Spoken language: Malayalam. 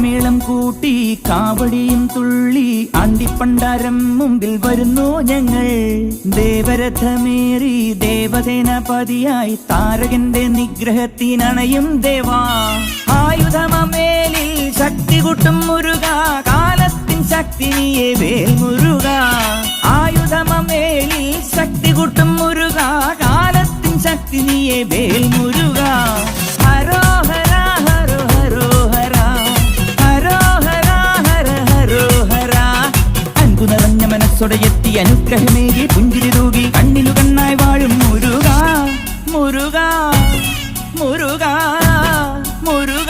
കാവടിമേളം കൂട്ടി കാവടിയും തുള്ളി ആണ്ടിപ്പണ്ടാരം മുമ്പിൽ വരുന്നു ഞങ്ങൾ. ദേവരഥമേറി ദേവസേനാപതിയായി താരകന്റെ നിഗ്രഹത്തിനണയും ദേവാ. ആയുധമേലിൽ ശക്തി കൂട്ടും മുരുക, കാലത്തിൻ ശക്തി നീയെ വേൽ മുരുക. ആയുധമേലിൽ ശക്തി കൂട്ടും മുരുക, കാലത്തിൻ ശക്തി നീയെ വേൽ മുരുക. ഹരോഹര ഹരോ ഹരോഹര, ഹരോഹര ഹര ഹരോഹര. അൻപു നിറഞ്ഞ മനസ്സോടെ എത്തി അനുഗ്രഹമേകി പുഞ്ചിരി തൂകി കണ്ണിലു കണ്ണായി വാഴും മുരുക മുരുക മുരുക മുരുക.